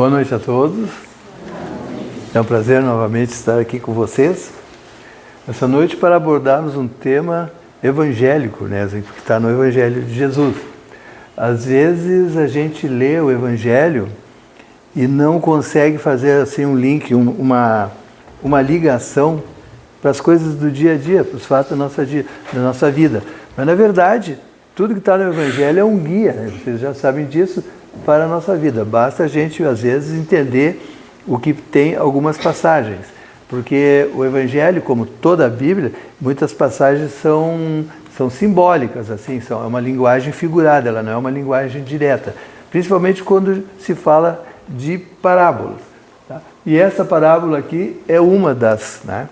Boa noite a todos. É um prazer novamente estar aqui com vocês. Essa noite para abordarmos um tema evangélico, né? Que está no Evangelho de Jesus. Às vezes a gente lê o Evangelho e não consegue fazer assim um link, uma ligação para as coisas do dia a dia, para os fatos da nossa vida. Mas na verdade, tudo que está no Evangelho é um guia, né? Vocês já sabem disso, para a nossa vida. Basta a gente, às vezes, entender o que tem algumas passagens. Porque o Evangelho, como toda a Bíblia, muitas passagens são simbólicas, assim, é uma linguagem figurada, ela não é uma linguagem direta. Principalmente quando se fala de parábolas. Tá? E essa parábola aqui é uma das, né?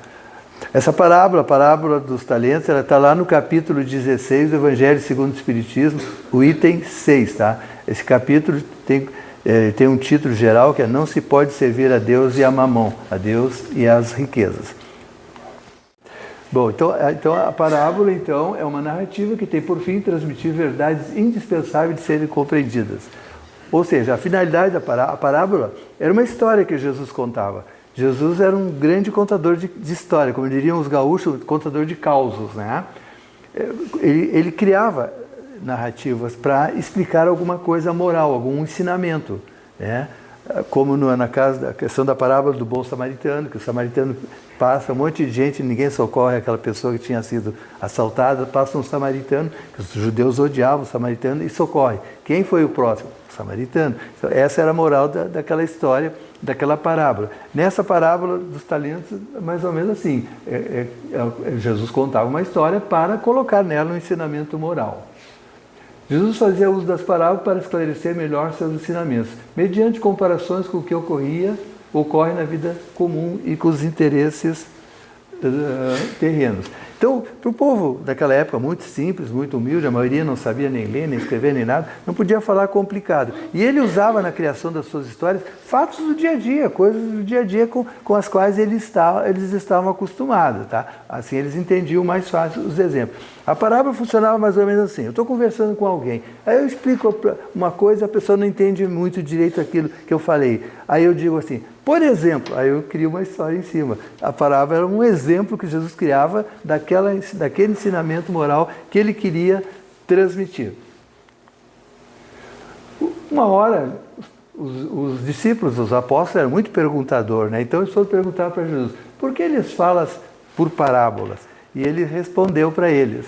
Essa parábola, a parábola dos talentos, ela está lá no capítulo 16 do Evangelho segundo o Espiritismo, o item 6, tá? Esse capítulo tem um título geral que é Não se pode servir a Deus e a mamão, a Deus e as riquezas. Bom, então a parábola então, é uma narrativa que tem por fim transmitir verdades indispensáveis de serem compreendidas. Ou seja, a finalidade da parábola era uma história que Jesus contava. Jesus era um grande contador de história, como diriam os gaúchos, contador de causos, né? Ele criava narrativas para explicar alguma coisa moral, algum ensinamento, né? Como na questão da parábola do bom samaritano, que o samaritano passa, um monte de gente, ninguém socorre aquela pessoa que tinha sido assaltada, passa um samaritano, que os judeus odiavam o samaritano, e socorre. Quem foi o próximo? O samaritano. Então, essa era a moral daquela história, daquela parábola. Nessa parábola dos talentos, mais ou menos assim, Jesus contava uma história para colocar nela um ensinamento moral. Jesus fazia uso das parábolas para esclarecer melhor seus ensinamentos, mediante comparações com o que ocorre na vida comum e com os interesses terrenos. Então, para o povo daquela época, muito simples, muito humilde, a maioria não sabia nem ler, nem escrever, nem nada, não podia falar complicado. E ele usava na criação das suas histórias fatos do dia a dia, coisas do dia a dia com as quais eles estavam acostumados. Tá? Assim eles entendiam mais fácil os exemplos. A parábola funcionava mais ou menos assim: eu estou conversando com alguém, aí eu explico uma coisa, a pessoa não entende muito direito aquilo que eu falei. Aí eu digo assim, por exemplo, aí eu crio uma história em cima. A parábola era um exemplo que Jesus criava daquele ensinamento moral que ele queria transmitir. Uma hora, os discípulos, os apóstolos, eram muito perguntadores, né? Então eles foram perguntar para Jesus, por que eles falam por parábolas? E ele respondeu para eles,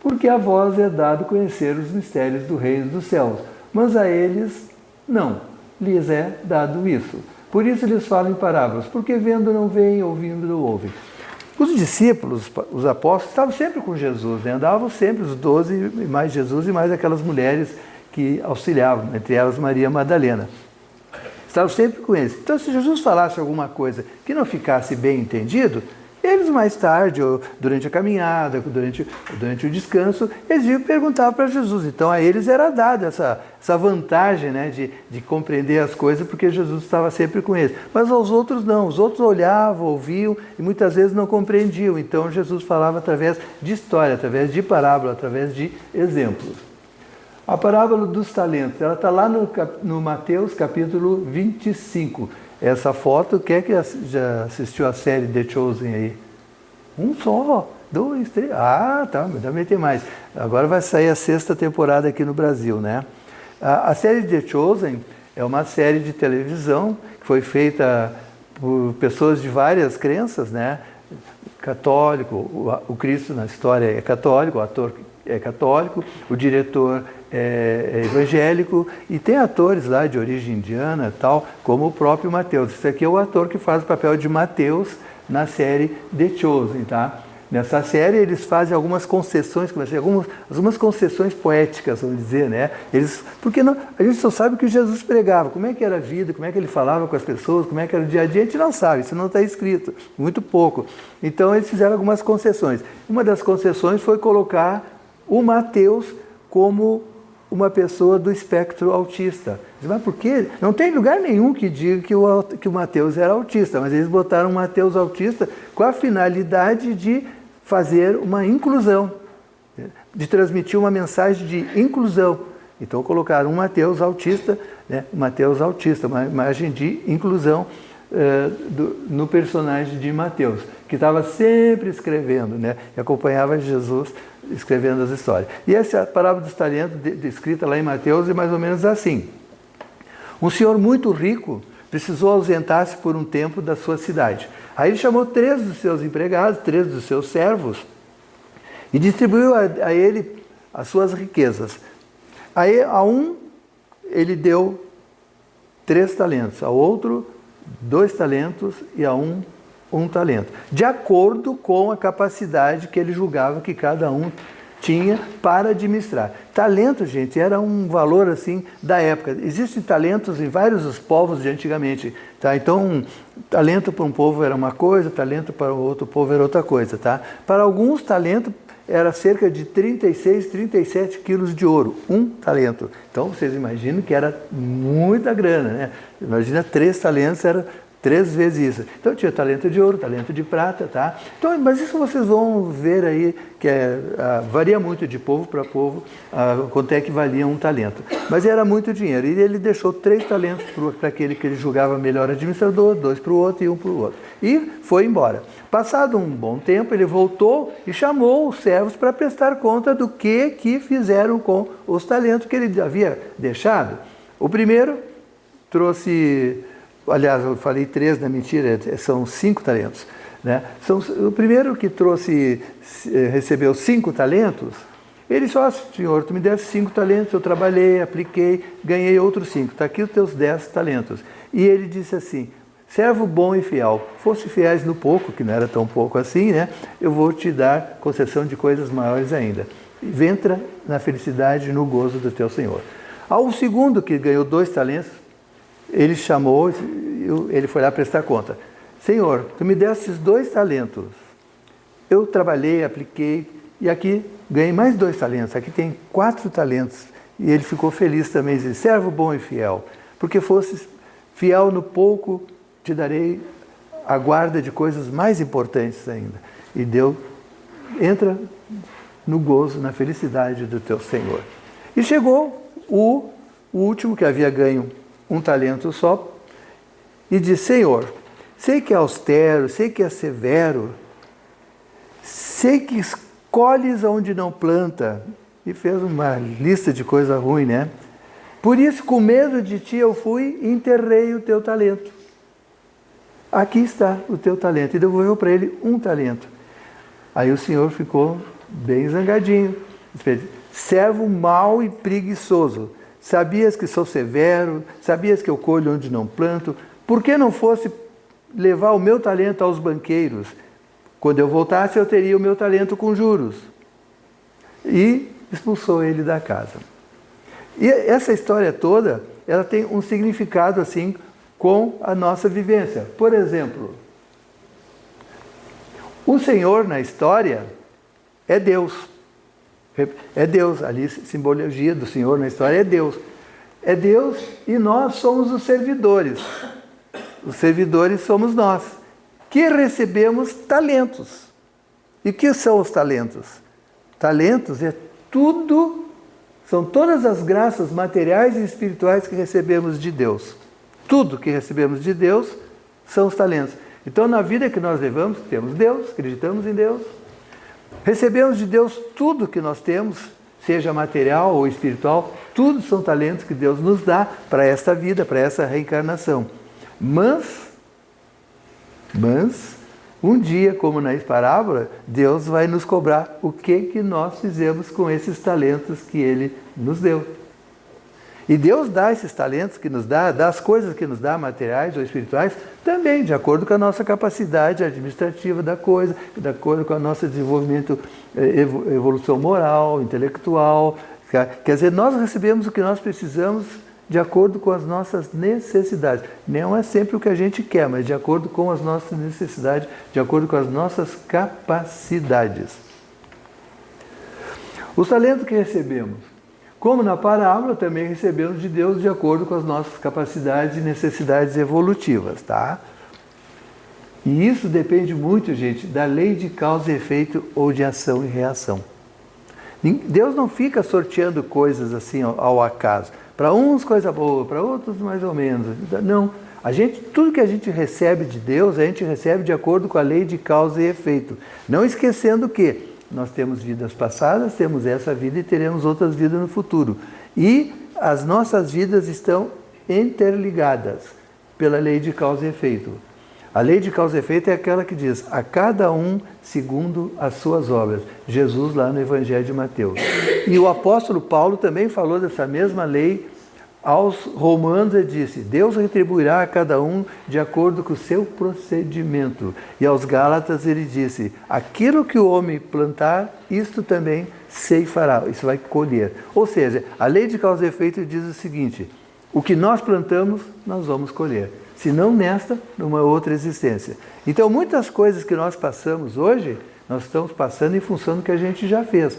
porque a vós é dado conhecer os mistérios do reino dos céus, mas a eles não, lhes é dado isso. Por isso eles falam em parábolas, porque vendo não veem, ouvindo não ouvem. Os discípulos, os apóstolos, estavam sempre com Jesus, né? Andavam sempre os 12, mais Jesus e mais aquelas mulheres que auxiliavam, entre elas Maria Madalena. Estavam sempre com eles. Então, se Jesus falasse alguma coisa que não ficasse bem entendido, eles mais tarde, ou durante a caminhada, durante o descanso, eles iam perguntar para Jesus. Então a eles era dada essa vantagem, né, de compreender as coisas, porque Jesus estava sempre com eles. Mas aos outros não, os outros olhavam, ouviam e muitas vezes não compreendiam. Então Jesus falava através de história, através de parábola, através de exemplos. A parábola dos talentos, ela está lá no Mateus capítulo 25. Essa foto, quem é que já assistiu a série The Chosen aí? Um só, 2, 3. Ah, tá, mas também tem mais. Agora vai sair a 6ª temporada aqui no Brasil, né? A série The Chosen é uma série de televisão que foi feita por pessoas de várias crenças, né? Católico, o Cristo na história é católico, o ator é católico, o diretor é evangélico, e tem atores lá de origem indiana, tal, como o próprio Mateus. Esse aqui é o ator que faz o papel de Mateus na série The Chosen, tá? Nessa série eles fazem algumas concessões, algumas concessões poéticas, vamos dizer, né? Porque a gente só sabe o que Jesus pregava, como é que era a vida, como é que ele falava com as pessoas, como é que era o dia a dia, a gente não sabe, isso não está escrito, muito pouco. Então eles fizeram algumas concessões. Uma das concessões foi colocar o Mateus como uma pessoa do espectro autista. Mas por quê? Não tem lugar nenhum que diga que o Mateus era autista, mas eles botaram o Mateus autista com a finalidade de fazer uma inclusão, de transmitir uma mensagem de inclusão. Então colocaram um Mateus autista, né? Mateus autista, uma imagem de inclusão no personagem de Mateus, que estava sempre escrevendo, né? E acompanhava Jesus escrevendo as histórias. E essa parábola dos talentos, descrita lá em Mateus, é mais ou menos assim. Um senhor muito rico precisou ausentar-se por um tempo da sua cidade. Aí ele chamou 3 dos seus empregados, 3 dos seus servos, e distribuiu a ele as suas riquezas. Aí a um ele deu 3 talentos, a outro 2 talentos e a um talento, de acordo com a capacidade que ele julgava que cada um tinha para administrar. Talento, gente, era um valor assim da época. Existem talentos em vários dos povos de antigamente, tá? Então, talento para um povo era uma coisa, talento para o outro povo era outra coisa, tá? Para alguns, talento era cerca de 36, 37 quilos de ouro, um talento. Então, vocês imaginam que era muita grana, né? Imagina 3 talentos, era 3 vezes isso. Então tinha talento de ouro, talento de prata, tá? Então, mas isso vocês vão ver aí, que varia muito de povo para povo, quanto é que valia um talento. Mas era muito dinheiro. E ele deixou 3 talentos para aquele que ele julgava melhor administrador, 2 para o outro e 1 para o outro. E foi embora. Passado um bom tempo, ele voltou e chamou os servos para prestar conta do que fizeram com os talentos que ele havia deixado. O primeiro trouxe... Aliás, eu falei 3, não é mentira, são 5 talentos. Né? O primeiro que recebeu 5 talentos, ele só, senhor, tu me deste 5 talentos, eu trabalhei, apliquei, ganhei outros 5, está aqui os teus 10 talentos. E ele disse assim, servo bom e fiel, fosse fiéis no pouco, que não era tão pouco assim, né? Eu vou te dar concessão de coisas maiores ainda. Entra na felicidade e no gozo do teu Senhor. Ao segundo que ganhou 2 talentos, ele chamou, ele foi lá prestar conta. Senhor, tu me destes 2 talentos. Eu trabalhei, apliquei, e aqui ganhei mais 2 talentos. Aqui tem 4 talentos. E ele ficou feliz também, disse, servo bom e fiel. Porque fosses fiel no pouco, te darei a guarda de coisas mais importantes ainda. E Deus entra no gozo, na felicidade do teu Senhor. E chegou o último que havia ganho 1 talento só, e disse, Senhor, sei que é austero, sei que é severo, sei que escolhes onde não planta, e fez uma lista de coisa ruim, né? Por isso, com medo de ti, eu fui e enterrei o teu talento. Aqui está o teu talento, e devolveu para ele 1 talento. Aí o Senhor ficou bem zangadinho, servo mau e preguiçoso, sabias que sou severo, sabias que eu colho onde não planto, por que não fosse levar o meu talento aos banqueiros? Quando eu voltasse, eu teria o meu talento com juros. E expulsou ele da casa. E essa história toda, ela tem um significado assim com a nossa vivência. Por exemplo, o Senhor na história é Deus. É Deus, ali a simbologia do Senhor na história é Deus. É Deus e nós somos os servidores. Os servidores somos nós, que recebemos talentos. E o que são os talentos? Talentos é tudo, são todas as graças materiais e espirituais que recebemos de Deus. Tudo que recebemos de Deus são os talentos. Então, na vida que nós levamos, temos Deus, acreditamos em Deus. Recebemos de Deus tudo que nós temos, seja material ou espiritual, tudo são talentos que Deus nos dá para esta vida, para essa reencarnação. Mas, um dia, como na parábola, Deus vai nos cobrar o que nós fizemos com esses talentos que Ele nos deu. E Deus dá esses talentos que nos dá as coisas que nos dá, materiais ou espirituais, também de acordo com a nossa capacidade administrativa da coisa, de acordo com o nosso desenvolvimento, evolução moral, intelectual. Quer dizer, nós recebemos o que nós precisamos de acordo com as nossas necessidades. Não é sempre o que a gente quer, mas de acordo com as nossas necessidades, de acordo com as nossas capacidades. Os talentos que recebemos, como na parábola, também recebemos de Deus de acordo com as nossas capacidades e necessidades evolutivas, tá? E isso depende muito, gente, da lei de causa e efeito ou de ação e reação. Deus não fica sorteando coisas assim ao acaso. Para uns coisa boa, para outros mais ou menos. Não. Tudo que a gente recebe de Deus, a gente recebe de acordo com a lei de causa e efeito. Não esquecendo que nós temos vidas passadas, temos essa vida e teremos outras vidas no futuro. E as nossas vidas estão interligadas pela lei de causa e efeito. A lei de causa e efeito é aquela que diz, a cada um segundo as suas obras. Jesus lá no Evangelho de Mateus. E o apóstolo Paulo também falou dessa mesma lei aos romanos e disse, Deus retribuirá a cada um de acordo com o seu procedimento. E aos gálatas ele disse, aquilo que o homem plantar, isto também ceifará, isso vai colher. Ou seja, a lei de causa e efeito diz o seguinte, o que nós plantamos, nós vamos colher. Se não nesta, numa outra existência. Então, muitas coisas que nós passamos hoje, nós estamos passando em função do que a gente já fez.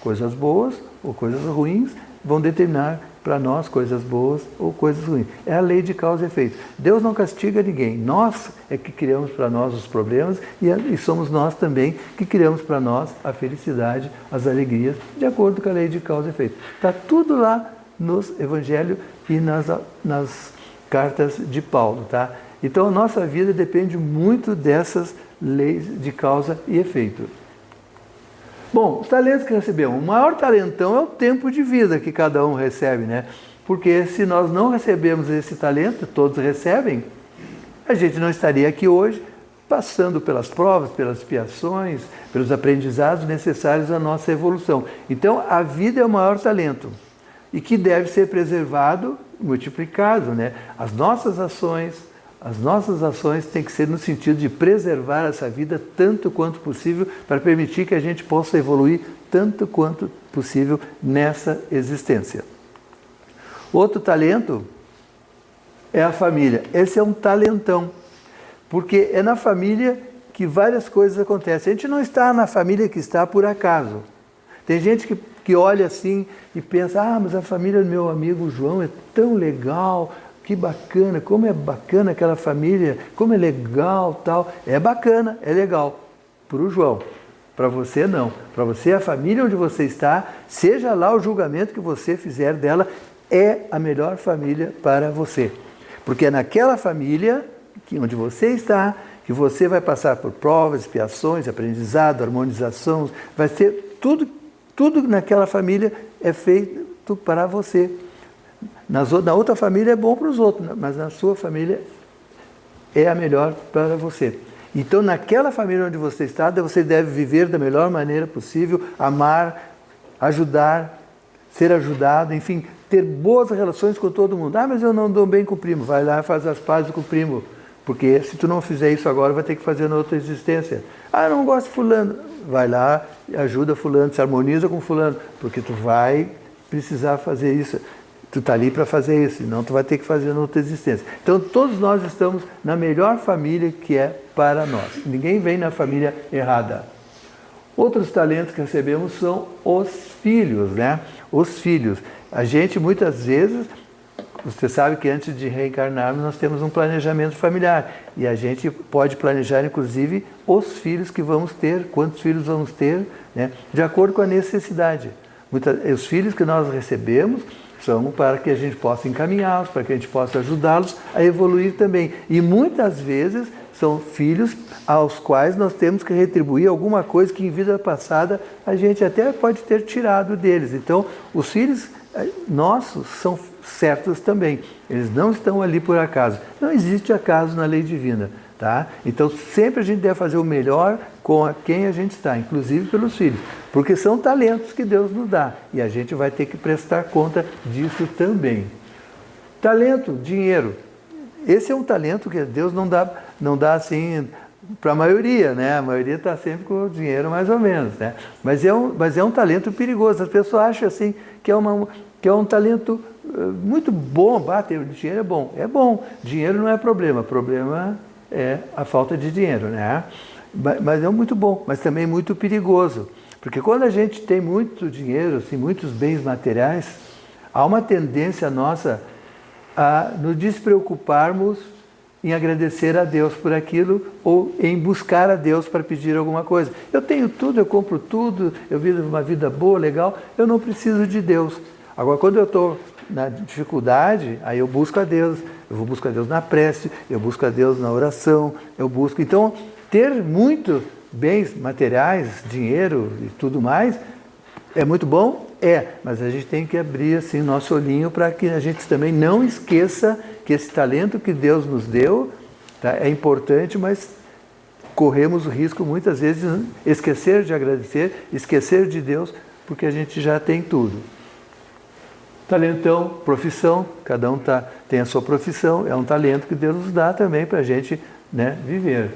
Coisas boas ou coisas ruins vão determinar para nós coisas boas ou coisas ruins. É a lei de causa e efeito. Deus não castiga ninguém. Nós é que criamos para nós os problemas e somos nós também que criamos para nós a felicidade, as alegrias, de acordo com a lei de causa e efeito. Está tudo lá nos Evangelhos e nas cartas de Paulo, tá? Então a nossa vida depende muito dessas leis de causa e efeito. Bom, os talentos que recebemos. O maior talentão é o tempo de vida que cada um recebe, né? Porque se nós não recebemos esse talento, todos recebem, a gente não estaria aqui hoje passando pelas provas, pelas expiações, pelos aprendizados necessários à nossa evolução. Então a vida é o maior talento e que deve ser preservado, multiplicado, né? As nossas ações têm que ser no sentido de preservar essa vida tanto quanto possível para permitir que a gente possa evoluir tanto quanto possível nessa existência. Outro talento é a família. Esse é um talentão, porque é na família que várias coisas acontecem. A gente não está na família que está por acaso. Tem gente que olha assim e pensa, mas a família do meu amigo João é tão legal, que bacana, como é bacana aquela família, como é legal, tal. É bacana, é legal. Para o João. Para você não. Para você, a família onde você está, seja lá o julgamento que você fizer dela, é a melhor família para você. Porque é naquela família onde você está, que você vai passar por provas, expiações, aprendizado, harmonização, vai ser tudo naquela família é feito para você. Na outra família é bom para os outros, mas na sua família é a melhor para você. Então, naquela família onde você está, você deve viver da melhor maneira possível, amar, ajudar, ser ajudado, enfim, ter boas relações com todo mundo. Mas eu não dou bem com o primo. Vai lá e faz as pazes com o primo. Porque se tu não fizer isso agora, vai ter que fazer na outra existência. Eu não gosto de fulano. Vai lá, ajuda fulano, se harmoniza com fulano. Porque tu vai precisar fazer isso. Tu está ali para fazer isso, senão tu vai ter que fazer na outra existência. Então todos nós estamos na melhor família que é para nós. Ninguém vem na família errada. Outros talentos que recebemos são os filhos, né? Os filhos. A gente muitas vezes, você sabe que antes de reencarnarmos nós temos um planejamento familiar. E a gente pode planejar inclusive os filhos que vamos ter, quantos filhos vamos ter, né? De acordo com a necessidade. Os filhos que nós recebemos são para que a gente possa encaminhá-los, para que a gente possa ajudá-los a evoluir também. E muitas vezes são filhos aos quais nós temos que retribuir alguma coisa que em vida passada a gente até pode ter tirado deles. Então, os filhos nossos são certos também. Eles não estão ali por acaso. Não existe acaso na lei divina. Tá? Então, sempre a gente deve fazer o melhor com quem a gente está, inclusive pelos filhos, porque são talentos que Deus nos dá e a gente vai ter que prestar conta disso também. Talento, dinheiro. Esse é um talento que Deus não dá assim para a maioria, né? A maioria está sempre com o dinheiro mais ou menos, né? Mas é um talento perigoso. As pessoas acham assim que é um talento muito bom. Ter dinheiro é bom. É bom. Dinheiro não é problema. Problema é a falta de dinheiro, né? Mas é muito bom, mas também muito perigoso. Porque quando a gente tem muito dinheiro, assim, muitos bens materiais, há uma tendência nossa a nos despreocuparmos em agradecer a Deus por aquilo ou em buscar a Deus para pedir alguma coisa. Eu tenho tudo, eu compro tudo, eu vivo uma vida boa, legal, eu não preciso de Deus. Agora, quando eu estou na dificuldade, aí eu busco a Deus, eu vou buscar a Deus na prece, eu busco a Deus na oração, eu busco. Então, ter muito bens materiais, dinheiro e tudo mais, é muito bom? É, mas a gente tem que abrir assim nosso olhinho para que a gente também não esqueça que esse talento que Deus nos deu, tá, é importante, mas corremos o risco muitas vezes de esquecer de agradecer, esquecer de Deus, porque a gente já tem tudo. Talentão, profissão, cada um tem a sua profissão, é um talento que Deus nos dá também para a gente, né, viver.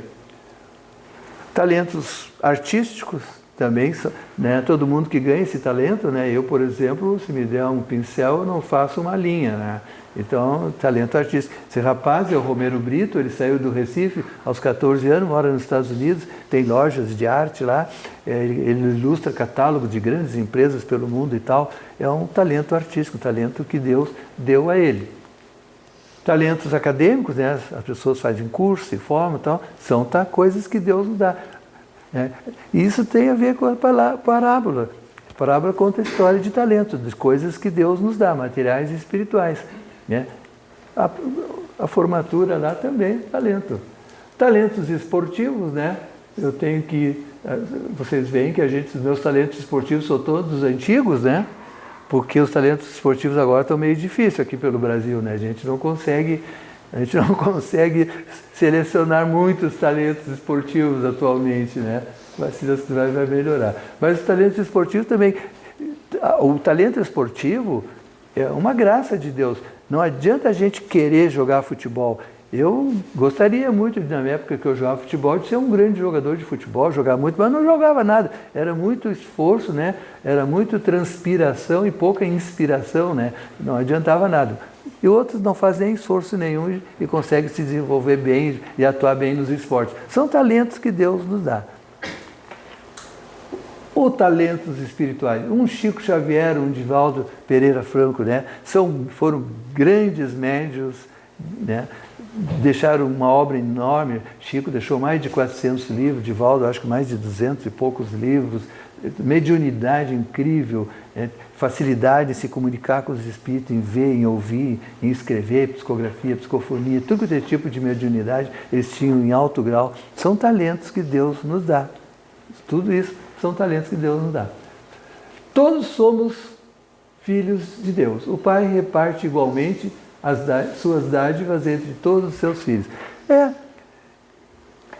Talentos artísticos também, né, todo mundo que ganha esse talento, né, eu, por exemplo, se me der um pincel, eu não faço uma linha, né? Então, talento artístico. Esse rapaz é o Romero Brito, ele saiu do Recife aos 14 anos, mora nos Estados Unidos, tem lojas de arte lá, ele ilustra catálogo de grandes empresas pelo mundo e tal. É um talento artístico, um talento que Deus deu a ele. Talentos acadêmicos, né? As pessoas fazem curso, se formam e tal, são coisas que Deus nos dá. Né? Isso tem a ver com a parábola. A parábola conta a história de talento, de coisas que Deus nos dá, materiais e espirituais. Né? A formatura lá também, talento. Talentos esportivos, né? Eu tenho que... Vocês veem que os meus talentos esportivos são todos antigos, né? Porque os talentos esportivos agora estão meio difíceis aqui pelo Brasil, né? A gente não consegue selecionar muitos talentos esportivos atualmente, né? Mas se Deus quiser vai melhorar. Mas os talentos esportivos também... O talento esportivo é uma graça de Deus. Não adianta a gente querer jogar futebol. Eu gostaria muito, na época que eu jogava futebol, de ser um grande jogador de futebol, jogar muito, mas não jogava nada. Era muito esforço, né? Era muito transpiração e pouca inspiração, né? Não adiantava nada. E outros não fazem esforço nenhum e conseguem se desenvolver bem e atuar bem nos esportes. São talentos que Deus nos dá. Ou talentos espirituais. Um Chico Xavier, um Divaldo Pereira Franco, né? Foram grandes médiuns, né? Deixaram uma obra enorme. Chico deixou mais de 400 livros, Divaldo acho que mais de 200 e poucos livros. Mediunidade incrível, facilidade em se comunicar com os espíritos, em ver, em ouvir, em escrever, psicografia, psicofonia, tudo que é tipo de mediunidade eles tinham em alto grau. São talentos que Deus nos dá. Tudo isso são talentos que Deus nos dá. Todos somos filhos de Deus. O Pai reparte igualmente suas dádivas entre todos os seus filhos.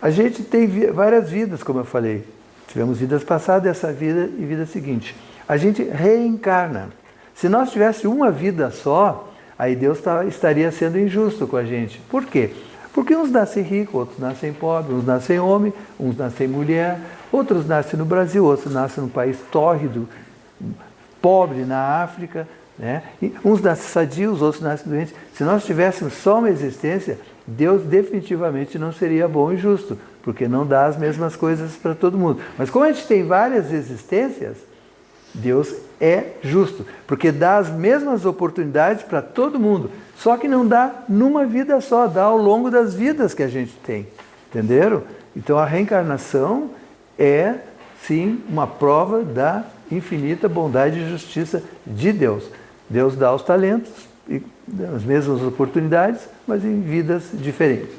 A gente tem várias vidas, como eu falei. Tivemos vidas passadas, essa vida e vida seguinte. A gente reencarna. Se nós tivéssemos uma vida só, aí Deus estaria sendo injusto com a gente. Por quê? Porque uns nascem ricos, outros nascem pobres, uns nascem homem, uns nascem mulher, outros nascem no Brasil, outros nascem num país tórrido, pobre na África, né? E uns nascem sadios, outros nascem doentes. Se nós tivéssemos só uma existência, Deus definitivamente não seria bom e justo, porque não dá as mesmas coisas para todo mundo. Mas como a gente tem várias existências, Deus é justo, porque dá as mesmas oportunidades para todo mundo, só que não dá numa vida só, dá ao longo das vidas que a gente tem. Entenderam? Então a reencarnação é, sim, uma prova da infinita bondade e justiça de Deus. Deus dá os talentos e as mesmas oportunidades, mas em vidas diferentes.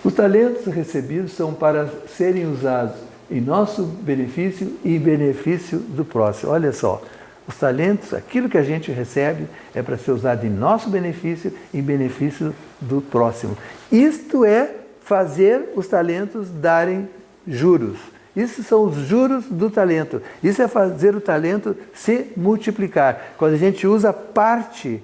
Os talentos recebidos são para serem usados em nosso benefício e em benefício do próximo. Olha só, os talentos, aquilo que a gente recebe é para ser usado em nosso benefício e em benefício do próximo. Isto é fazer os talentos darem juros. Isso são os juros do talento. Isso é fazer o talento se multiplicar. Quando a gente usa parte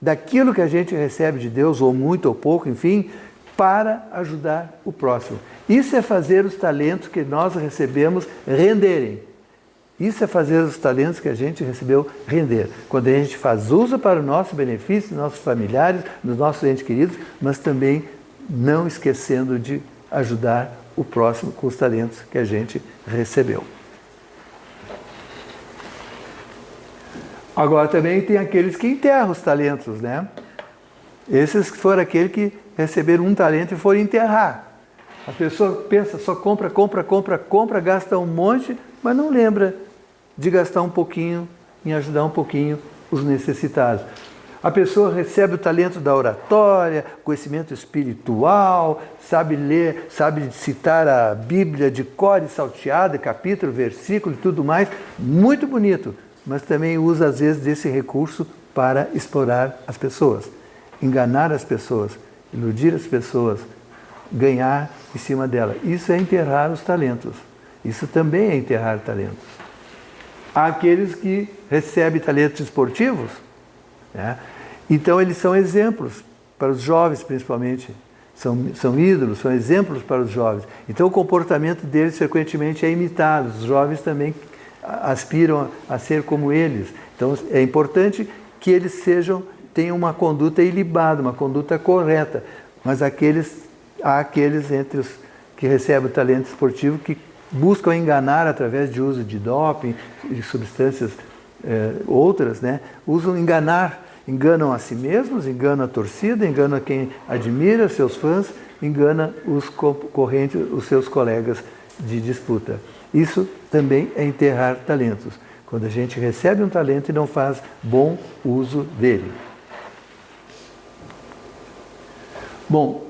daquilo que a gente recebe de Deus, ou muito ou pouco, enfim, para ajudar o próximo. Isso é fazer os talentos que nós recebemos renderem. Isso é fazer os talentos que a gente recebeu render. Quando a gente faz uso para o nosso benefício, dos nossos familiares, dos nossos entes queridos, mas também não esquecendo de ajudar o próximo com os talentos que a gente recebeu. Agora também tem aqueles que enterram os talentos, né? Esses foram aqueles que receberam um talento e foram enterrar. A pessoa pensa, só compra, gasta um monte, mas não lembra de gastar um pouquinho, em ajudar um pouquinho os necessitados. A pessoa recebe o talento da oratória, conhecimento espiritual, sabe ler, sabe citar a Bíblia de cor e salteada, capítulo, versículo e tudo mais, muito bonito, mas também usa às vezes desse recurso para explorar as pessoas, enganar as pessoas, iludir as pessoas, ganhar em cima dela. Isso é enterrar os talentos. Isso também é enterrar talentos. Há aqueles que recebem talentos esportivos, né? Então eles são exemplos para os jovens principalmente, são ídolos, são exemplos para os jovens. Então o comportamento deles frequentemente é imitado, os jovens também aspiram a ser como eles. Então é importante que eles tenham uma conduta ilibada, uma conduta correta, mas há aqueles entre os que recebem o talento esportivo que buscam enganar através de uso de doping e substâncias outras, né? Enganam a si mesmos, enganam a torcida, enganam a quem admira, seus fãs, enganam os concorrentes, os seus colegas de disputa. Isso também é enterrar talentos, quando a gente recebe um talento e não faz bom uso dele. Bom,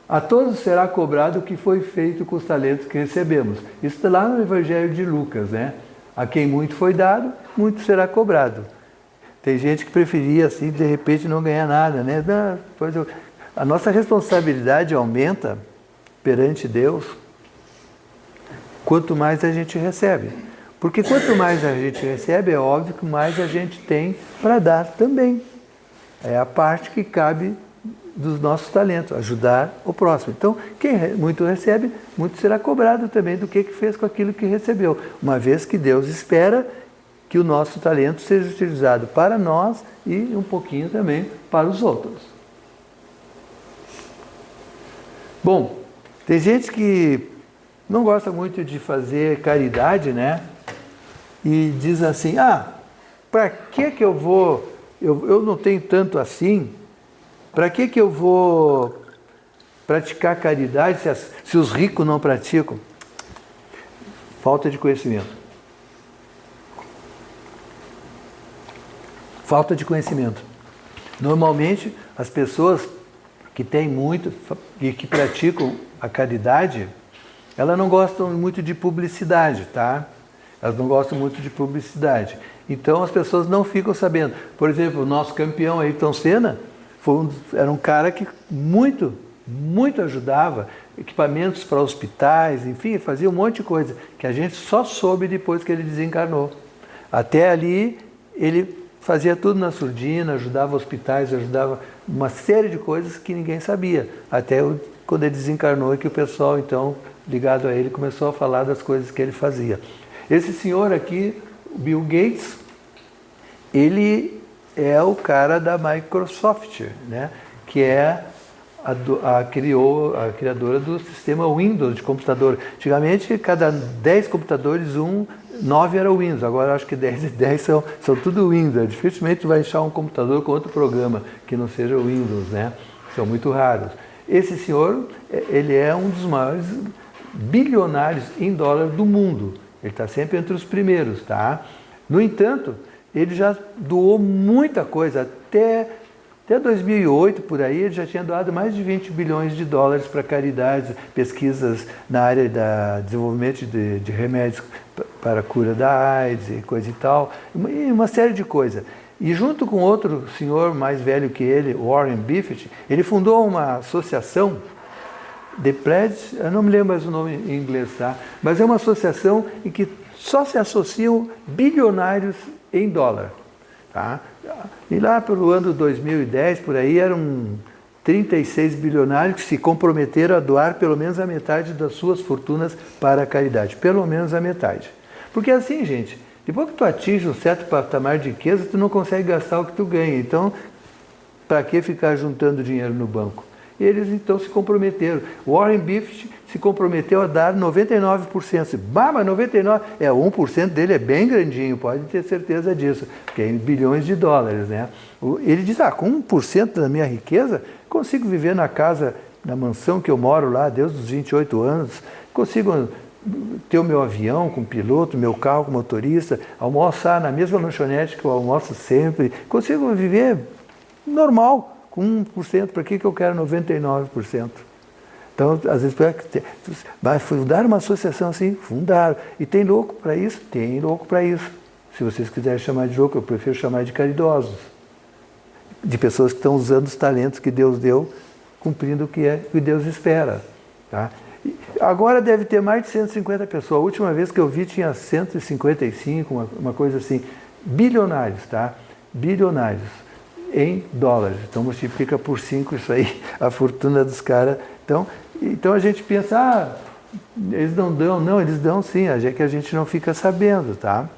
a todos será cobrado o que foi feito com os talentos que recebemos. Isso está lá no Evangelho de Lucas, né? A quem muito foi dado, muito será cobrado. Tem gente que preferia, assim, de repente não ganhar nada, né? A nossa responsabilidade aumenta perante Deus quanto mais a gente recebe. Porque quanto mais a gente recebe, é óbvio que mais a gente tem para dar também. É a parte que cabe dos nossos talentos, ajudar o próximo. Então, quem muito recebe, muito será cobrado também do que fez com aquilo que recebeu. Uma vez que Deus espera que o nosso talento seja utilizado para nós e um pouquinho também para os outros. Bom, tem gente que não gosta muito de fazer caridade, né? E diz assim, para que eu vou, eu não tenho tanto assim, para que eu vou praticar caridade se os ricos não praticam? Falta de conhecimento. Falta de conhecimento. Normalmente, as pessoas que têm muito e que praticam a caridade, elas não gostam muito de publicidade, tá? Elas não gostam muito de publicidade. Então, as pessoas não ficam sabendo. Por exemplo, o nosso campeão Ayrton Senna era um cara que muito ajudava, equipamentos para hospitais, enfim, fazia um monte de coisa, que a gente só soube depois que ele desencarnou. Até ali, ele fazia tudo na surdina, ajudava hospitais, ajudava uma série de coisas que ninguém sabia. Até quando ele desencarnou e que o pessoal, então, ligado a ele, começou a falar das coisas que ele fazia. Esse senhor aqui, Bill Gates, ele é o cara da Microsoft, né? Que é a criadora do sistema Windows de computador. Antigamente, cada 10 computadores, 9 era Windows, agora acho que 10 e 10 são tudo Windows. Dificilmente vai achar um computador com outro programa que não seja Windows, né? São muito raros. Esse senhor, ele é um dos maiores bilionários em dólar do mundo. Ele está sempre entre os primeiros, tá? No entanto, ele já doou muita coisa. Até 2008, por aí, ele já tinha doado mais de 20 bilhões de dólares para caridades, pesquisas na área de desenvolvimento de remédios para a cura da AIDS e coisa e tal, e uma série de coisas. E junto com outro senhor mais velho que ele, Warren Buffett, ele fundou uma associação, The Pledge, eu não me lembro mais o nome em inglês, tá? Mas é uma associação em que só se associam bilionários em dólar, tá? E lá pelo ano 2010, por aí, eram 36 bilionários que se comprometeram a doar pelo menos a metade das suas fortunas para a caridade. Pelo menos a metade. Porque assim, gente, depois que tu atinge um certo patamar de riqueza, tu não consegue gastar o que tu ganha. Então, para que ficar juntando dinheiro no banco? Eles então se comprometeram. Warren Buffett se comprometeu a dar 99%. Bah, mas 99%, 1% dele é bem grandinho, pode ter certeza disso, porque é em bilhões de dólares, né? Ele diz, com 1% da minha riqueza, consigo viver na casa, na mansão que eu moro lá desde os 28 anos, consigo ter o meu avião com piloto, meu carro com motorista, almoçar na mesma lanchonete que eu almoço sempre, consigo viver normal, com 1%, para que eu quero 99%? Então, às vezes, vai fundar uma associação assim? Fundaram. E tem louco para isso? Tem louco para isso. Se vocês quiserem chamar de louco, eu prefiro chamar de caridosos. De pessoas que estão usando os talentos que Deus deu, cumprindo o que Deus espera. Tá? Agora deve ter mais de 150 pessoas. A última vez que eu vi tinha 155, uma coisa assim. Bilionários, tá? Bilionários. Em dólares. Então multiplica por 5 isso aí, a fortuna dos caras. Então a gente pensa, eles não dão. Não, eles dão sim, é que a gente não fica sabendo, tá?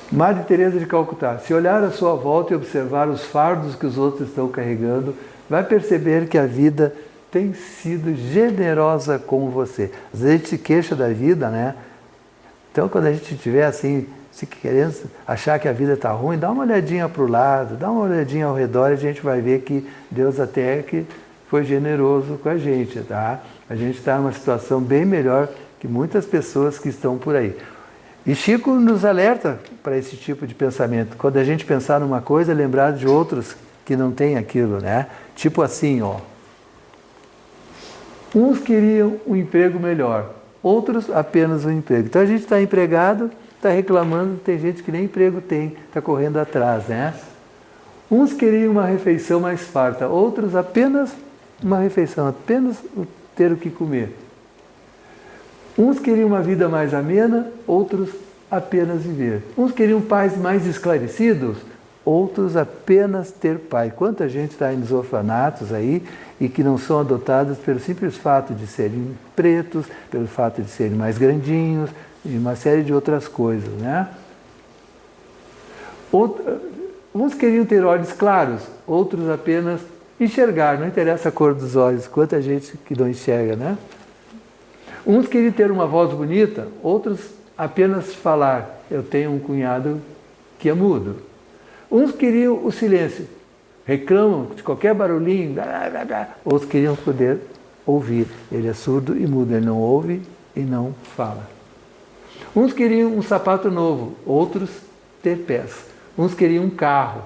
Madre Teresa de Calcutá, se olhar à sua volta e observar os fardos que os outros estão carregando, vai perceber que a vida tem sido generosa com você. Às vezes a gente se queixa da vida, né? Então quando a gente estiver assim, se querendo achar que a vida está ruim, dá uma olhadinha para o lado, dá uma olhadinha ao redor e a gente vai ver que Deus até que foi generoso com a gente, tá? A gente está numa situação bem melhor que muitas pessoas que estão por aí. E Chico nos alerta para esse tipo de pensamento. Quando a gente pensar numa coisa, lembrar de outros que não têm aquilo, né? Tipo assim, ó. Uns queriam um emprego melhor, outros apenas um emprego. Então a gente está empregado, está reclamando, tem gente que nem emprego tem, está correndo atrás, né? Uns queriam uma refeição mais farta, outros apenas uma refeição, apenas ter o que comer. Uns queriam uma vida mais amena, outros apenas viver. Uns queriam pais mais esclarecidos, outros apenas ter pai. Quanta gente está nos orfanatos aí e que não são adotados pelo simples fato de serem pretos, pelo fato de serem mais grandinhos, e uma série de outras coisas, né? Uns queriam ter olhos claros, outros apenas enxergar, não interessa a cor dos olhos, quanta gente que não enxerga, né? Uns queriam ter uma voz bonita, outros apenas falar. Eu tenho um cunhado que é mudo. Uns queriam o silêncio, reclamam de qualquer barulhinho, blá, blá, blá. Outros queriam poder ouvir. Ele é surdo e mudo, ele não ouve e não fala. Uns queriam um sapato novo, outros ter pés. Uns queriam um carro,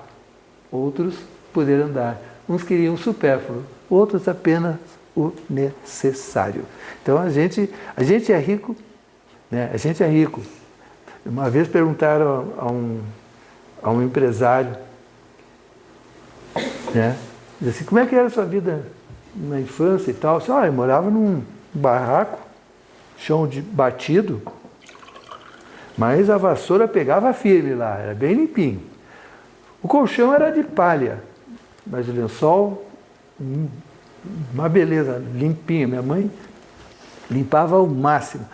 outros poder andar. Uns queriam um supérfluo, outros apenas o necessário. Então a gente é rico, né? A gente é rico. Uma vez perguntaram a um empresário, né? Diz assim, como é que era a sua vida na infância e tal? Assim, eu morava num barraco, chão batido, mas a vassoura pegava firme lá, era bem limpinho. O colchão era de palha, mas o lençol, uma beleza, limpinho. Minha mãe limpava ao máximo.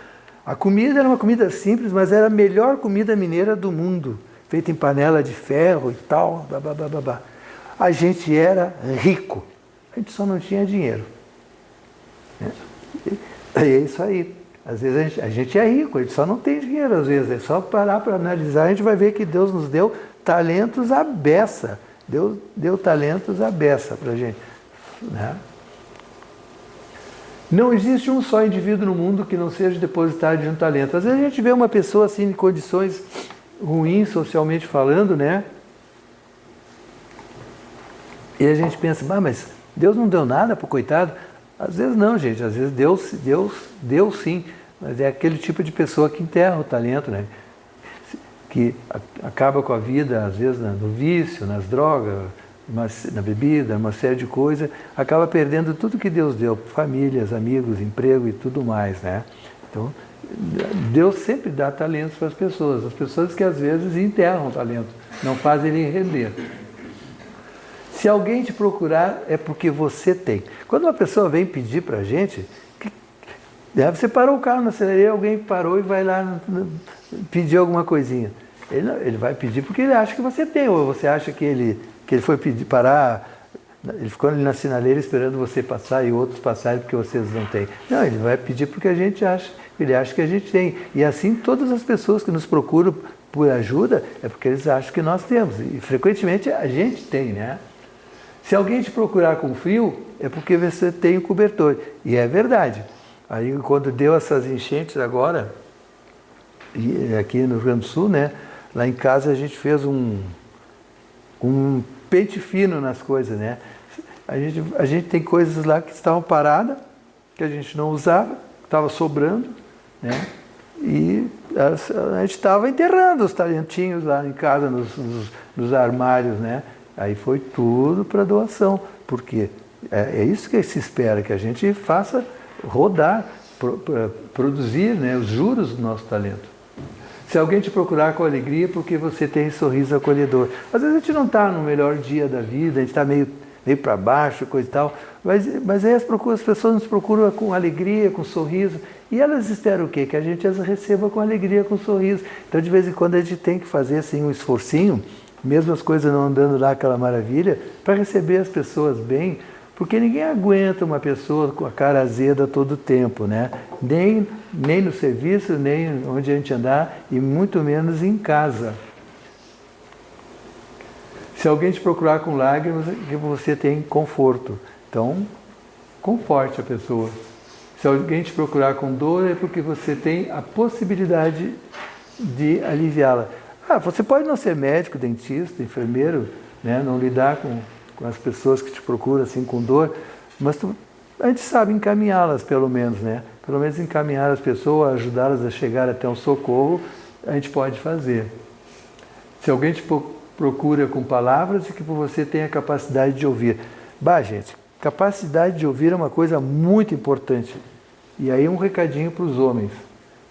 A comida era uma comida simples, mas era a melhor comida mineira do mundo, feita em panela de ferro e tal, babá. A gente era rico, a gente só não tinha dinheiro. É isso aí. Às vezes a gente é rico, a gente só não tem dinheiro, às vezes. É só parar para analisar, a gente vai ver que Deus nos deu talentos à beça. Deus deu talentos à beça para a gente, né? Não existe um só indivíduo no mundo que não seja depositário de um talento. Às vezes a gente vê uma pessoa assim em condições ruins, socialmente falando, né? E a gente pensa, mas Deus não deu nada para o coitado? Às vezes não, gente. Às vezes Deus deu sim. Mas é aquele tipo de pessoa que enterra o talento, né? Que acaba com a vida, às vezes, no vício, nas drogas, na bebida, uma série de coisas, acaba perdendo tudo que Deus deu, famílias, amigos, emprego e tudo mais, né? Então, Deus sempre dá talentos para as pessoas que às vezes enterram o talento, não fazem ele render. Se alguém te procurar, é porque você tem. Quando uma pessoa vem pedir para a gente, você parou o carro na aceleradora, alguém parou e vai lá pedir alguma coisinha. Ele vai pedir porque ele acha que você tem, ou você acha que ele foi parar Ele ficou ali na sinaleira esperando você passar e outros passarem porque vocês não têm. Não, ele vai pedir porque a gente acha, ele acha que a gente tem. E assim todas as pessoas que nos procuram por ajuda é porque eles acham que nós temos. E frequentemente a gente tem, né? Se alguém te procurar com frio, é porque você tem o cobertor. E é verdade. Aí quando deu essas enchentes agora, aqui no Rio Grande do Sul, né? Lá em casa a gente fez um pente fino nas coisas, né? A gente tem coisas lá que estavam paradas, que a gente não usava, que estava sobrando, né? E a gente estava enterrando os talentinhos lá em casa, nos armários, né? Aí foi tudo para doação, porque é isso que se espera, que a gente faça rodar, produzir, né, os juros do nosso talento. Se alguém te procurar com alegria, porque você tem sorriso acolhedor. Às vezes a gente não está no melhor dia da vida, a gente está meio para baixo, coisa e tal, mas aí as pessoas nos procuram com alegria, com sorriso, e elas esperam o quê? Que a gente as receba com alegria, com sorriso. Então de vez em quando a gente tem que fazer assim um esforcinho, mesmo as coisas não andando lá aquela maravilha, para receber as pessoas bem, porque ninguém aguenta uma pessoa com a cara azeda todo o tempo, né? Nem no serviço, nem onde a gente andar, e muito menos em casa. Se alguém te procurar com lágrimas, você tem conforto. Então, conforte a pessoa. Se alguém te procurar com dor, é porque você tem a possibilidade de aliviá-la. Você pode não ser médico, dentista, enfermeiro, né? Não lidar com as pessoas que te procuram assim com dor, mas a gente sabe encaminhá-las pelo menos, né? Pelo menos encaminhar as pessoas, ajudá-las a chegar até um socorro, a gente pode fazer. Se alguém te procura com palavras, é que você tem a capacidade de ouvir. Gente, capacidade de ouvir é uma coisa muito importante. E aí um recadinho para os homens,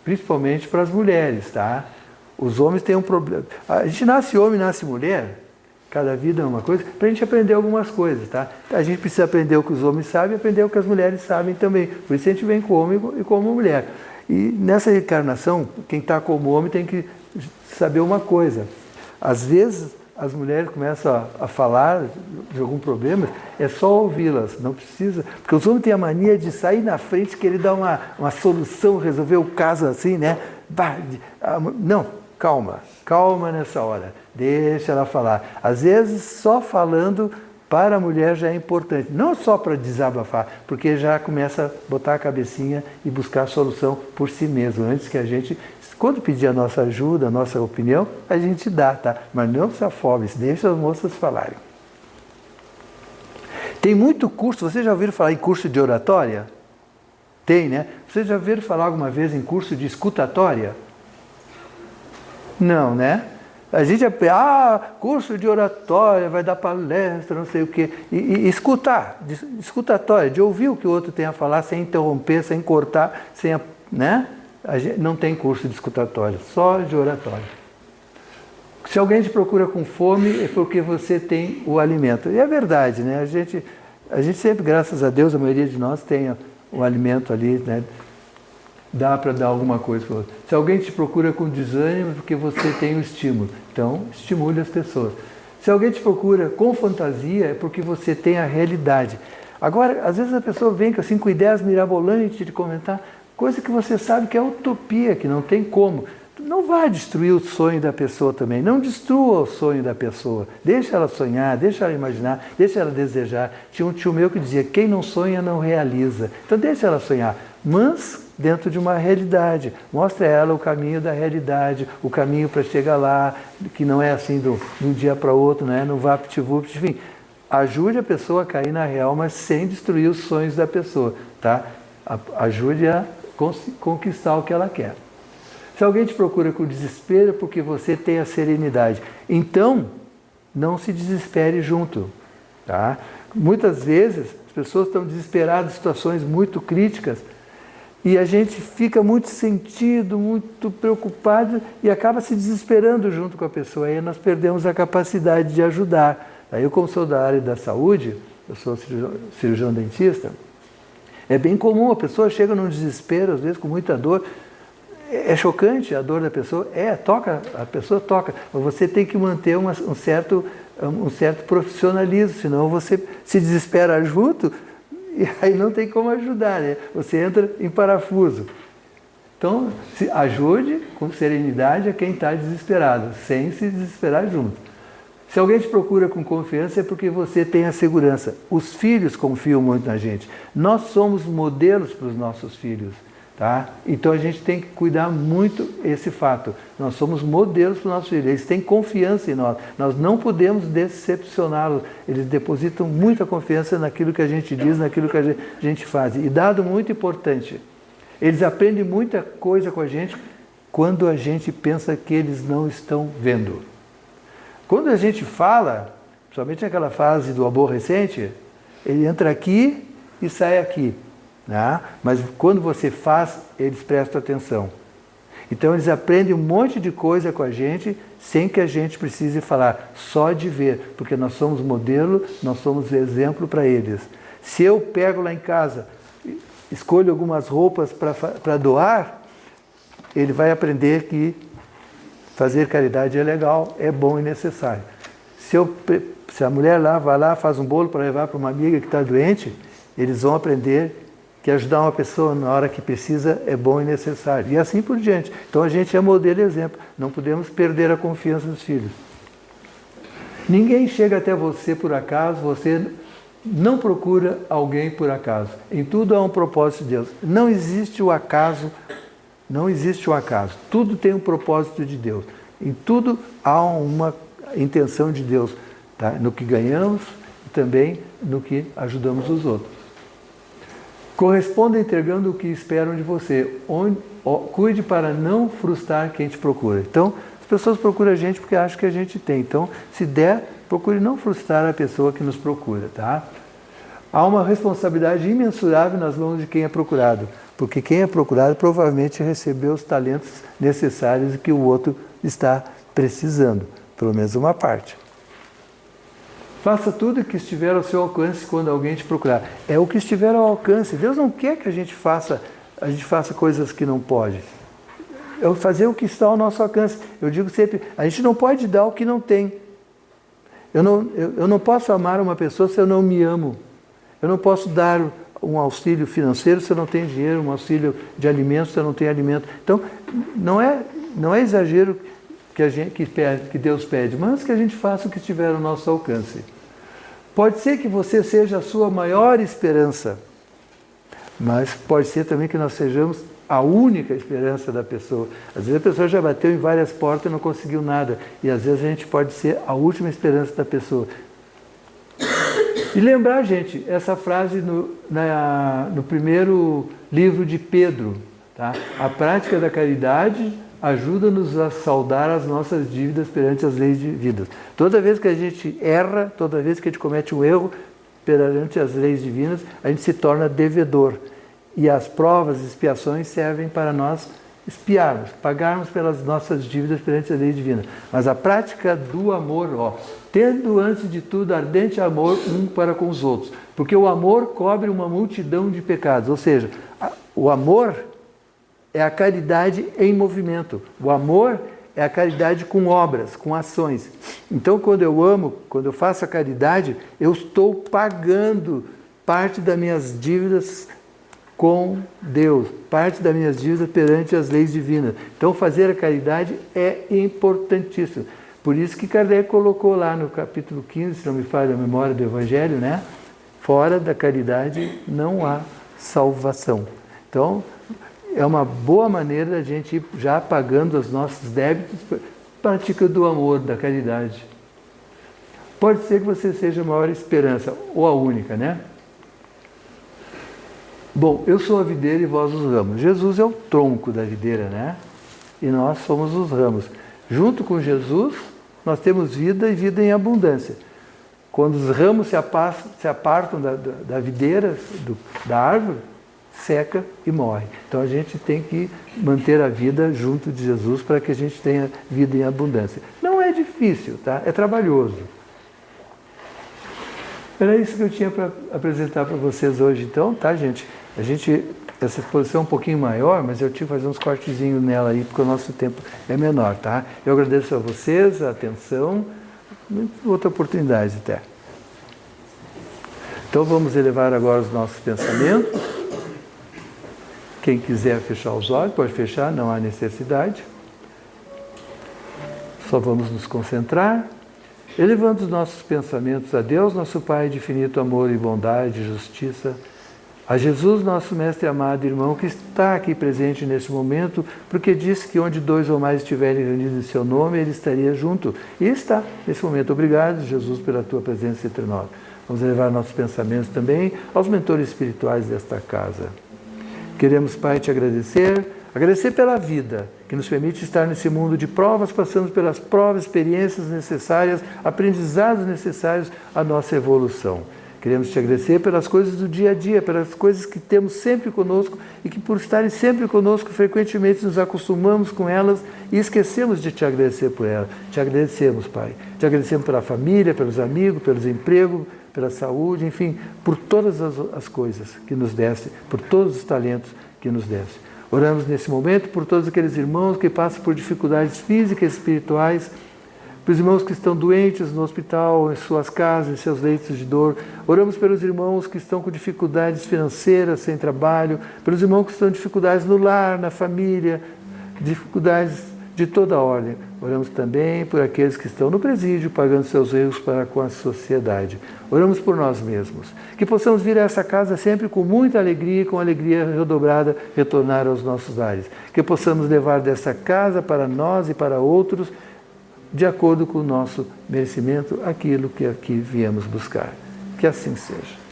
principalmente para as mulheres, tá? Os homens têm um problema. A gente nasce homem, nasce mulher, cada vida é uma coisa, para a gente aprender algumas coisas, tá? A gente precisa aprender o que os homens sabem e aprender o que as mulheres sabem também. Por isso a gente vem como homem e como mulher. E nessa encarnação, quem está como homem tem que saber uma coisa. Às vezes as mulheres começam a falar de algum problema, é só ouvi-las, não precisa. Porque os homens têm a mania de sair na frente, querer dar uma solução, resolver o caso assim, né? Não, calma nessa hora, deixa ela falar. Às vezes só falando para a mulher já é importante, não só para desabafar, porque já começa a botar a cabecinha e buscar a solução por si mesmo, antes que a gente, quando pedir a nossa ajuda, a nossa opinião, a gente dá, tá? Mas não se afobe, deixa as moças falarem. Tem muito curso, vocês já ouviram falar em curso de oratória? Tem, né? Vocês já ouviram falar alguma vez em curso de escutatória? Não, né? A gente curso de oratória, vai dar palestra, não sei o quê. E escutar, escutatória, de ouvir o que o outro tem a falar, sem interromper, sem cortar, né? A gente não tem curso de escutatória, só de oratória. Se alguém te procura com fome, é porque você tem o alimento. E é verdade, né? A gente sempre, graças a Deus, a maioria de nós tem o alimento ali, né? Dá para dar alguma coisa para o outro. Se alguém te procura com desânimo, é porque você tem o estímulo. Então, estimule as pessoas. Se alguém te procura com fantasia, é porque você tem a realidade. Agora, às vezes a pessoa vem assim, com ideias mirabolantes de comentar, coisa que você sabe que é utopia, que não tem como. Não vai destruir o sonho da pessoa também. Não destrua o sonho da pessoa. Deixa ela sonhar, deixa ela imaginar, deixa ela desejar. Tinha um tio meu que dizia, quem não sonha não realiza. Então deixa ela sonhar, mas dentro de uma realidade. Mostre a ela o caminho da realidade, o caminho para chegar lá, que não é assim de um dia para o outro, não é no vapt-vupt, enfim. Ajude a pessoa a cair na real, mas sem destruir os sonhos da pessoa, tá? Ajude a conquistar o que ela quer. Se alguém te procura com desespero, é porque você tem a serenidade. Então, não se desespere junto, tá? Muitas vezes, as pessoas estão desesperadas em situações muito críticas e a gente fica muito sentido, muito preocupado e acaba se desesperando junto com a pessoa. Aí nós perdemos a capacidade de ajudar. Aí eu, como sou da área da saúde, eu sou cirurgião dentista, é bem comum, a pessoa chega num desespero, às vezes com muita dor. É chocante a dor da pessoa? A pessoa toca, mas você tem que manter um certo um certo profissionalismo, senão você se desespera junto e aí não tem como ajudar, né? Você entra em parafuso. Então, ajude com serenidade a quem está desesperado, sem se desesperar junto. Se alguém te procura com confiança é porque você tem a segurança. Os filhos confiam muito na gente. Nós somos modelos para os nossos filhos, tá? Então a gente tem que cuidar muito esse fato. Nós somos modelos para os nossos filhos. Eles têm confiança em nós. Nós não podemos decepcioná-los. Eles depositam muita confiança naquilo que a gente diz, naquilo que a gente faz. E dado muito importante, eles aprendem muita coisa com a gente quando a gente pensa que eles não estão vendo. Quando a gente fala, principalmente naquela fase do aborrecente, ele entra aqui e sai aqui, né? Mas quando você faz, eles prestam atenção. Então eles aprendem um monte de coisa com a gente sem que a gente precise falar, só de ver, porque nós somos modelo, nós somos exemplo para eles. Se eu pego lá em casa, escolho algumas roupas para doar, ele vai aprender que fazer caridade é legal, é bom e necessário. Se a mulher lá vai lá, faz um bolo para levar para uma amiga que está doente, eles vão aprender que ajudar uma pessoa na hora que precisa é bom e necessário. E assim por diante. Então a gente é modelo e exemplo. Não podemos perder a confiança dos filhos. Ninguém chega até você por acaso, você não procura alguém por acaso. Em tudo há um propósito de Deus. Não existe o acaso. Não existe o acaso. Tudo tem um propósito de Deus. Em tudo há uma intenção de Deus, tá? No que ganhamos e também no que ajudamos os outros. Corresponda entregando o que esperam de você. Cuide para não frustrar quem te procura. Então, as pessoas procuram a gente porque acham que a gente tem. Então, se der, procure não frustrar a pessoa que nos procura, tá? Há uma responsabilidade imensurável nas mãos de quem é procurado. Porque quem é procurado provavelmente recebeu os talentos necessários que o outro está precisando, pelo menos uma parte. Faça tudo o que estiver ao seu alcance quando alguém te procurar. É o que estiver ao alcance. Deus não quer que a gente faça coisas que não pode. É fazer o que está ao nosso alcance. Eu digo sempre, a gente não pode dar o que não tem. Eu não posso amar uma pessoa se eu não me amo. Eu não posso dar um auxílio financeiro se eu não tenho dinheiro, um auxílio de alimentos se eu não tenho alimento. Então, não é exagero que Deus pede, mas que a gente faça o que estiver ao nosso alcance. Pode ser que você seja a sua maior esperança, mas pode ser também que nós sejamos a única esperança da pessoa. Às vezes a pessoa já bateu em várias portas e não conseguiu nada, e às vezes a gente pode ser a última esperança da pessoa. E lembrar, gente, essa frase no primeiro livro de Pedro, tá? A prática da caridade ajuda-nos a saldar as nossas dívidas perante as leis divinas. Toda vez que a gente erra, toda vez que a gente comete um erro perante as leis divinas, a gente se torna devedor. E as provas, expiações servem para nós expiarmos, pagarmos pelas nossas dívidas perante a lei divina. Mas a prática do amor, tendo antes de tudo ardente amor um para com os outros, porque o amor cobre uma multidão de pecados, ou seja, o amor é a caridade em movimento, o amor é a caridade com obras, com ações. Então, quando eu amo, quando eu faço a caridade, eu estou pagando parte das minhas dívidas com Deus, parte das minhas dívidas perante as leis divinas. Então, fazer a caridade é importantíssimo. Por isso que Kardec colocou lá no capítulo 15, se não me falha a memória do Evangelho, né? Fora da caridade não há salvação. Então, é uma boa maneira da gente ir já pagando os nossos débitos, prática do amor, da caridade. Pode ser que você seja a maior esperança, ou a única, né? Bom, eu sou a videira e vós os ramos. Jesus é o tronco da videira, né? E nós somos os ramos. Junto com Jesus, nós temos vida e vida em abundância. Quando os ramos se apartam da videira, da árvore, seca e morre. Então a gente tem que manter a vida junto de Jesus para que a gente tenha vida em abundância. Não é difícil, tá? É trabalhoso. Era isso que eu tinha para apresentar para vocês hoje, então, tá, gente? Essa exposição é um pouquinho maior, mas eu tive que fazer uns cortezinhos nela aí, porque o nosso tempo é menor, tá? Eu agradeço a vocês a atenção, outra oportunidade até. Então vamos elevar agora os nossos pensamentos. Quem quiser fechar os olhos, pode fechar, não há necessidade. Só vamos nos concentrar, elevando os nossos pensamentos a Deus, nosso Pai de infinito amor e bondade e justiça, a Jesus, nosso Mestre amado e irmão, que está aqui presente nesse momento, porque disse que onde 2 ou mais estiverem reunidos em seu nome, Ele estaria junto. E está nesse momento. Obrigado, Jesus, pela tua presença entre nós. Vamos elevar nossos pensamentos também aos mentores espirituais desta casa. Queremos, Pai, te agradecer pela vida, que nos permite estar nesse mundo de provas, passando pelas provas, experiências necessárias, aprendizados necessários à nossa evolução. Queremos te agradecer pelas coisas do dia a dia, pelas coisas que temos sempre conosco e que por estarem sempre conosco, frequentemente nos acostumamos com elas e esquecemos de te agradecer por elas. Te agradecemos, Pai. Te agradecemos pela família, pelos amigos, pelos empregos, pela saúde, enfim, por todas as coisas que nos deste, por todos os talentos que nos deste. Oramos nesse momento por todos aqueles irmãos que passam por dificuldades físicas e espirituais, pelos irmãos que estão doentes no hospital, em suas casas, em seus leitos de dor. Oramos pelos irmãos que estão com dificuldades financeiras, sem trabalho, pelos irmãos que estão com dificuldades no lar, na família, dificuldades de toda ordem. Oramos também por aqueles que estão no presídio, pagando seus erros para com a sociedade. Oramos por nós mesmos. Que possamos vir a essa casa sempre com muita alegria e com alegria redobrada retornar aos nossos lares. Que possamos levar dessa casa para nós e para outros, de acordo com o nosso merecimento, aquilo que aqui viemos buscar. Que assim seja.